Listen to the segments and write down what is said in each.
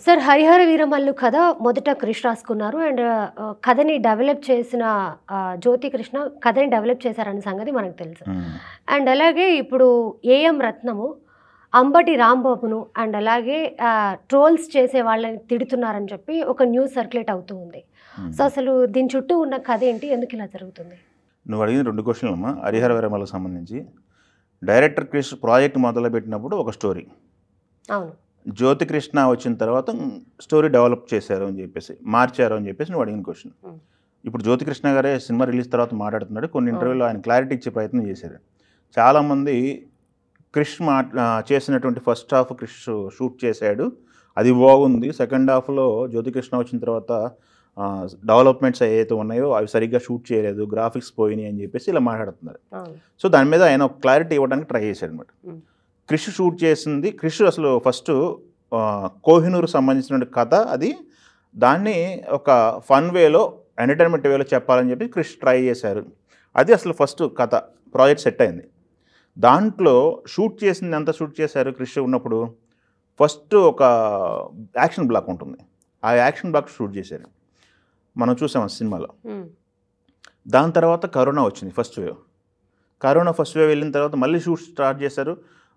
Sir 'Harihara Veeramallu' కథ మొదట క్రిష్ రాసుకున్నారు. కథని డెవలప్ చేసిన 'జ్యోతి కృష్ణ' కథని డెవలప్ చేశారన్న సంగతి మనకు తెలుసు. హ్మ్. అలాగే ఇప్పుడు 'ఏఎం రత్నము' అంబటి రాంబాబును అలాగే ట్రోల్స్ చేసే వాళ్ళని తిడుతున్నారని చెప్పి ఒక న్యూస్ సర్క్యులేట్ అవుతూ ఉంది. సో, అసలు దీని చుట్టూ ఉన్న కథ ఏంటి? ఎందుకు ఇలా జరుగుతుంది? నువ్వు అడిగిన 2 క్వశ్చన్లమ్మా. 'హరిహర వీరమల్లు'కు సంబంధించి డైరెక్టర్ క్రిష్ ప్రాజెక్ట్ మొదలుపెట్టినప్పుడు ఒక స్టోరీ. అవును. 'జ్యోతి కృష్ణ' వచ్చిన తర్వాత స్టోరీ డెవలప్ చేశారు అని చెప్పేసి, మార్చారు అని చెప్పేసి నువ్వు అడిగిన క్వశ్చన్. ఇప్పుడు 'జ్యోతి కృష్ణ' గారే సినిమా రిలీజ్ తర్వాత మాట్లాడుతున్నాడు. కొన్ని ఇంటర్వ్యూలో ఆయన క్లారిటీ ఇచ్చే ప్రయత్నం చేశారు. చాలామంది క్రిష్ చేసినటువంటి ఫస్ట్ హాఫ్ క్రిష్ షూట్ చేశాడు, అది బాగుంది. సెకండ్ హాఫ్లో 'జ్యోతి కృష్ణ' వచ్చిన తర్వాత డెవలప్మెంట్స్ ఏవైతే ఉన్నాయో అవి సరిగ్గా షూట్ చేయలేదు, గ్రాఫిక్స్ పోయినాయి అని చెప్పేసి ఇలా మాట్లాడుతున్నారు. సో దాని మీద ఆయన ఒక క్లారిటీ ఇవ్వడానికి ట్రై చేశాడు అనమాట. క్రిష్ షూట్ చేసింది, క్రిష్ అసలు ఫస్ట్ కోహినూర్ సంబంధించిన కథ అది. దాన్ని ఒక ఫన్ వేలో, ఎంటర్టైన్మెంట్ వేలో చెప్పాలని చెప్పి క్రిష్ ట్రై చేశారు. అది అసలు ఫస్ట్ కథ ప్రాజెక్ట్ సెట్ అయింది. దాంట్లో షూట్ చేసింది ఎంత షూట్ చేశారు క్రిష్ ఉన్నప్పుడు, ఫస్ట్ ఒక యాక్షన్ బ్లాక్ ఉంటుంది, ఆ యాక్షన్ బ్లాక్ షూట్ చేశారు, మనం చూసాం ఆ సినిమాలో. దాని తర్వాత కరోనా వచ్చింది, first wave. Corona first wave వెళ్ళిన తర్వాత మళ్ళీ షూట్ స్టార్ట్ చేశారు,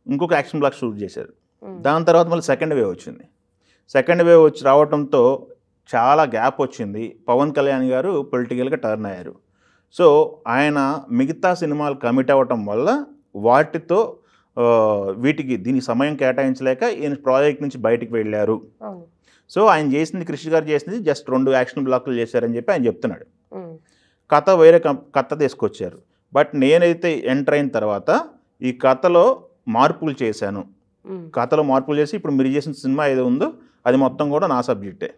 ఇంకొక యాక్షన్ బ్లాక్ షూట్ చేశారు. దాని తర్వాత మళ్ళీ సెకండ్ వేవ్ వచ్చింది. సెకండ్ వేవ్ వచ్చి రావడంతో చాలా గ్యాప్ వచ్చింది. పవన్ కళ్యాణ్ గారు పొలిటికల్గా టర్న్ అయ్యారు. సో ఆయన మిగతా సినిమాలు కమిట్ అవ్వటం వల్ల వాటితో వీటికి దీనికి సమయం కేటాయించలేక ఈయన ప్రాజెక్ట్ నుంచి బయటికి వెళ్ళారు. సో ఆయన చేసింది, క్రిష్ గారు చేసింది జస్ట్ 2 యాక్షన్ బ్లాక్లు చేశారని చెప్పి ఆయన చెప్తున్నాడు. కథ వేరే కథ తీసుకొచ్చారు. బట్ నేనైతే ఎంటర్ అయిన తర్వాత ఈ కథలో మార్పులు చేశాను. కథలో మార్పులు చేసి ఇప్పుడు మీరు చేసిన సినిమా ఏదో ఉందో అది మొత్తం కూడా నా సబ్జెక్టే.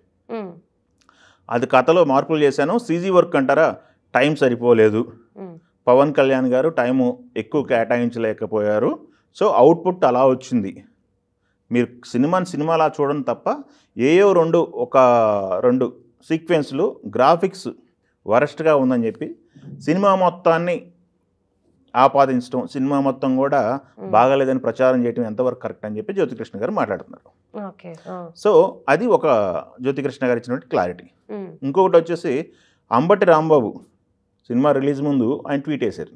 అది కథలో మార్పులు చేశాను. సీజీ వర్క్ అంటారా, టైం సరిపోలేదు, పవన్ కళ్యాణ్ గారు టైము ఎక్కువ కేటాయించలేకపోయారు. సో అవుట్పుట్ అలా వచ్చింది. మీరు సినిమాలా చూడండి తప్ప ఏయో 2 సీక్వెన్స్లు గ్రాఫిక్స్ వరస్ట్గా ఉందని చెప్పి సినిమా మొత్తాన్ని ఆపాదించడం, సినిమా మొత్తం కూడా బాగాలేదని ప్రచారం చేయడం ఎంతవరకు కరెక్ట్ అని చెప్పి జ్యోతి కృష్ణ గారు మాట్లాడుతున్నారు. సో అది ఒక జ్యోతి కృష్ణ గారు ఇచ్చినటువంటి క్లారిటీ. ఇంకొకటి వచ్చేసి అంబటి రాంబాబు సినిమా రిలీజ్ ముందు ఆయన ట్వీట్ వేశారు,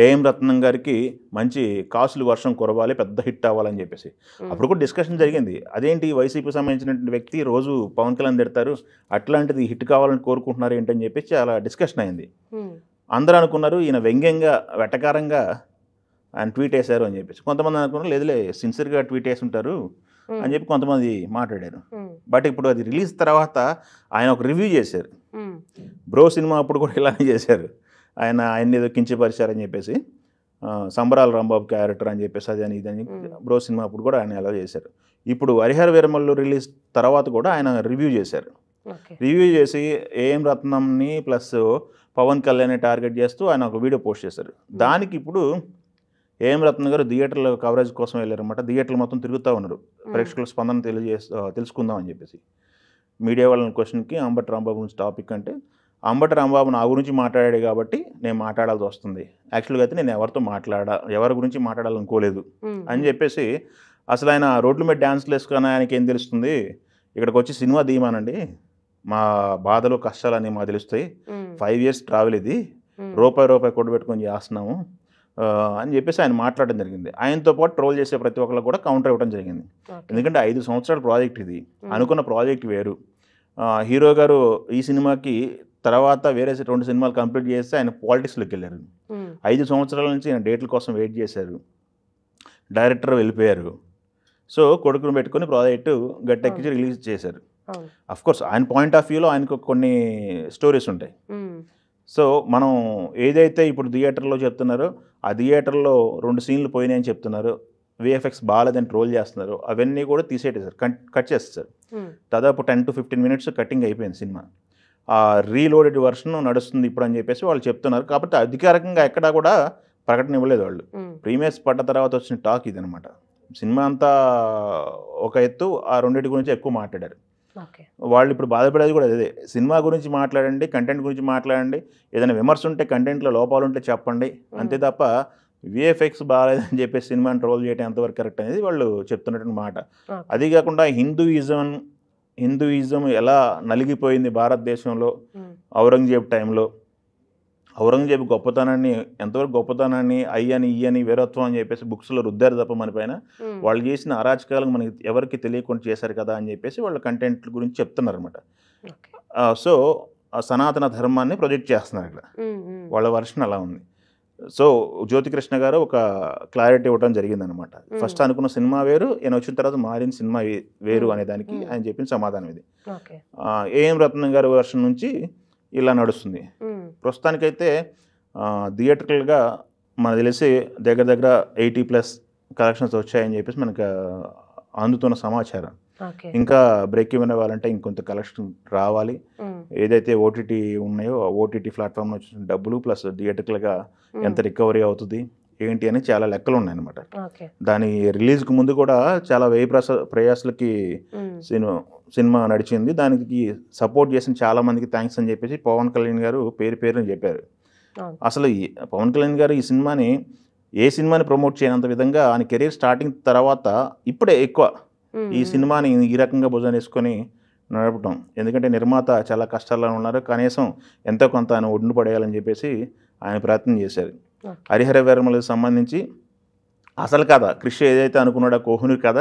ఏఎం రత్నం గారికి మంచి కాసులు వర్షం కురవాలి, పెద్ద హిట్ అవ్వాలని చెప్పేసి. అప్పుడు కూడా డిస్కషన్ జరిగింది, అదేంటి వైసీపీ సంబంధించినటువంటి వ్యక్తి రోజు పవన్ కళ్యాణ్ తిడతారు, అట్లాంటిది హిట్ కావాలని కోరుకుంటున్నారు ఏంటని చెప్పేసి చాలా డిస్కషన్ అయింది. అందరూ అనుకున్నారు ఈయన వ్యంగ్యంగా వెటకారంగా ఆయన ట్వీట్ వేశారు అని చెప్పేసి. కొంతమంది అనుకున్నారు లేదులే సిన్సియర్గా ట్వీట్ వేసి ఉంటారు అని చెప్పి కొంతమంది మాట్లాడారు. బట్ ఇప్పుడు అది రిలీజ్ తర్వాత ఆయన ఒక రివ్యూ చేశారు. బ్రో సినిమా అప్పుడు కూడా ఇలానే చేశారు, ఆయన ఏదో కించపరిచారని చెప్పేసి, సంబరాల రాంబాబు క్యారెక్టర్ అని చెప్పేసి అది అని ఇదని. బ్రో సినిమా అప్పుడు కూడా ఆయన ఎలా చేశారు. ఇప్పుడు 'హరిహర వీరమల్లు' రిలీజ్ తర్వాత కూడా ఆయన రివ్యూ చేశారు. రివ్యూ చేసి ఏఎం రత్నంని ప్లస్ పవన్ కళ్యాణ్ని టార్గెట్ చేస్తూ ఆయన ఒక వీడియో పోస్ట్ చేశారు. దానికి ఇప్పుడు ఏఎం రత్నం గారు థియేటర్లో కవరేజ్ కోసం వెళ్ళారన్నమాట. థియేటర్లు మొత్తం తిరుగుతూ ఉన్నారు, ప్రేక్షకుల స్పందన తెలుసుకుందాం అని చెప్పేసి. మీడియా వాళ్ళ క్వశ్చన్కి అంబటి రాంబాబు గురించి టాపిక్ అంటే, అంబటి రాంబాబు నా గురించి మాట్లాడాడు కాబట్టి నేను మాట్లాడాల్సి వస్తుంది, యాక్చువల్గా అయితే నేను ఎవరి గురించి మాట్లాడాలనుకోలేదు అని చెప్పేసి, అసలు ఆయన రోడ్ల మీద డ్యాన్స్లు వేసుకుని ఆయనకి ఏం తెలుస్తుంది, ఇక్కడికి వచ్చి సినిమా తీయమానండి, మా బాధలు కష్టాలని మాకు తెలుస్తాయి, 5 years ట్రావెల్ ఇది, రూపాయి కొట్టుబెట్టుకొని చేస్తున్నాము అని చెప్పేసి ఆయన మాట్లాడడం జరిగింది. ఆయనతో పాటు ట్రోల్ చేసే ప్రతి ఒక్కరికి కూడా కౌంటర్ ఇవ్వడం జరిగింది. ఎందుకంటే 5 సంవత్సరాల ప్రాజెక్ట్ ఇది, అనుకున్న ప్రాజెక్ట్ వేరు. హీరో గారు ఈ సినిమాకి తర్వాత వేరే 2 సినిమాలు కంప్లీట్ చేస్తే ఆయన పాలిటిక్స్లోకి వెళ్ళారు. 5 సంవత్సరాల నుంచి ఆయన డేట్ల కోసం వెయిట్ చేశారు, డైరెక్టర్ వెళ్ళిపోయారు. సో కొడుకును పెట్టుకుని ప్రాజెక్టు గట్టెక్కించి రిలీజ్ చేశారు. అఫ్కోర్స్ ఆయన పాయింట్ ఆఫ్ వ్యూలో ఆయనకు కొన్ని స్టోరీస్ ఉంటాయి. సో మనం ఏదైతే ఇప్పుడు థియేటర్లో చెప్తున్నారో ఆ థియేటర్లో 2 సీన్లు పోయినాయని చెప్తున్నారు, విఎఫ్ఎక్స్ బాగాలేదని ట్రోల్ చేస్తున్నారు, అవన్నీ కూడా తీసేటేశారు, కట్ చేస్తారు. దాదాపు 10 to 15 minutes కటింగ్ అయిపోయింది సినిమా. రీలోడెడ్ వర్షన్ నడుస్తుంది ఇప్పుడు అని చెప్పేసి వాళ్ళు చెప్తున్నారు. కాబట్టి అధికారికంగా ఎక్కడా కూడా ప్రకటన ఇవ్వలేదు వాళ్ళు. ప్రీమియర్స్ పడ్డ తర్వాత వచ్చిన టాక్ ఇదనమాట. సినిమా అంతా ఒక ఎత్తు, ఆ రెండింటి గురించి ఎక్కువ మాట్లాడారు. వాళ్ళు ఇప్పుడు బాధపడేది కూడా అదే, సినిమా గురించి మాట్లాడండి, కంటెంట్ గురించి మాట్లాడండి, ఏదైనా విమర్శ ఉంటే కంటెంట్లో లోపాలు ఉంటే చెప్పండి, అంతే తప్ప విఎఫ్ఎక్స్ బాగాలేదని చెప్పేసి సినిమాని ట్రోల్ చేయడం ఎంతవరకు కరెక్ట్ అనేది వాళ్ళు చెప్తున్నటువంటి మాట. ఓకే. అది కాకుండా హిందూయిజం ఎలా నలిగిపోయింది భారతదేశంలో ఔరంగజేబు టైంలో, ఔరంగజేబు గొప్పతనాన్ని ఎంతవరకు గొప్పతనాన్ని అయ్యని ఇయ్యని వీరత్వం అని చెప్పేసి బుక్స్లో రుద్దారు తప్ప మన పైన, వాళ్ళు చేసిన అరాచకాలకు మనకి ఎవరికి తెలియకుండా చేశారు కదా అని చెప్పేసి వాళ్ళ కంటెంట్ గురించి చెప్తున్నారు అనమాట. సో సనాతన ధర్మాన్ని ప్రొజెక్ట్ చేస్తున్నారు ఇక్కడ, వాళ్ళ వర్షన్ అలా ఉంది. సో జ్యోతికృష్ణ గారు ఒక క్లారిటీ ఇవ్వడం జరిగిందనమాట. ఫస్ట్ అనుకున్న సినిమా వేరు, ఈయన వచ్చిన తర్వాత మారిన సినిమా వేరు అనే దానికి ఆయన చెప్పిన సమాధానం ఇది. ఏఎం రత్నం గారి వర్షన్ నుంచి ఇలా నడుస్తుంది. ప్రస్తుతానికైతే థియేటర్కల్గా మనకు తెలిసి దగ్గర 80+ కలెక్షన్స్ వచ్చాయని చెప్పేసి మనకు అందుతున్న సమాచారం. ఇంకా బ్రేక్ ఈవెన్ అవ్వాలంటే ఇంకొంత కలెక్షన్ రావాలి. ఏదైతే ఓటీటీ ఉన్నాయో ఆ ఓటీటీ ప్లాట్ఫామ్లో వచ్చిన డబ్బులు ప్లస్ థియేటర్కల్గా ఎంత రికవరీ అవుతుంది ఏంటి అని చాలా లెక్కలు ఉన్నాయన్నమాట. దాని రిలీజ్కి ముందు కూడా చాలా ప్రయాసాలకి సినిమా నడిచింది. దానికి సపోర్ట్ చేసిన చాలా మందికి థ్యాంక్స్ అని చెప్పేసి పవన్ కళ్యాణ్ గారు పేరుని చెప్పారు. అసలు పవన్ కళ్యాణ్ గారు ఈ సినిమాని ఏ సినిమాని ప్రమోట్ చేయనంత విధంగా ఆయన కెరీర్ స్టార్టింగ్ తర్వాత ఇప్పుడే ఎక్కువ ఈ సినిమాని ఈ రకంగా భుజాన్ని వేసుకొని నడపడం. ఎందుకంటే నిర్మాత చాలా కష్టాల్లో ఉన్నారు, కనీసం ఎంతో కొంత ఆయన ఒడ్డును పడేయాలని చెప్పేసి ఆయన ప్రయత్నం చేశారు. హరిహర వీరమలకు సంబంధించి అసలు కథ క్రిష్ ఏదైతే అనుకున్నాడో కోహినూర్ కథ,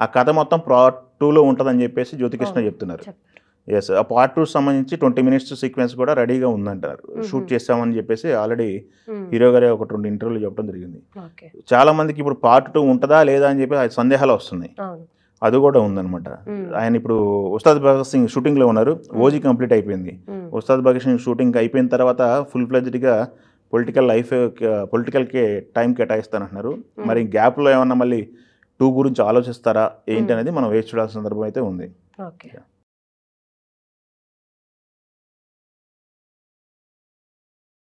ఆ కథ మొత్తం పార్ట్ 2లో ఉంటుందని చెప్పేసి జ్యోతికృష్ణ చెప్తున్నారు. ఎస్, ఆ పార్ట్ 2 సంబంధించి 20 minutes సీక్వెన్స్ కూడా రెడీగా ఉందంటారు. షూట్ చేస్తామని చెప్పేసి ఆల్రెడీ హీరో గారే 1-2 ఇంటర్వ్యూలు చెప్పడం జరిగింది. చాలా మందికి ఇప్పుడు పార్ట్ 2 ఉంటుందా లేదా అని చెప్పి సందేహాలు వస్తున్నాయి. అది కూడా ఉందన్నమాట. ఆయన ఇప్పుడు ఉస్తాద్ భగత్ సింగ్ షూటింగ్లో ఉన్నారు, ఓజీ కంప్లీట్ అయిపోయింది. ఉస్తాద్ భగత్ సింగ్ షూటింగ్ అయిపోయిన తర్వాత ఫుల్ ఫ్లెడ్జ్డ్గా పొలిటికల్కి టైం కేటాయిస్తానంటున్నారు. మరి గ్యాప్లో ఏమన్నా మళ్ళీ 2 గురించి ఆలోచిస్తారా ఏంటి అనేది మనం వేచి చూడాల్సిన సందర్భం అయితే ఉంది.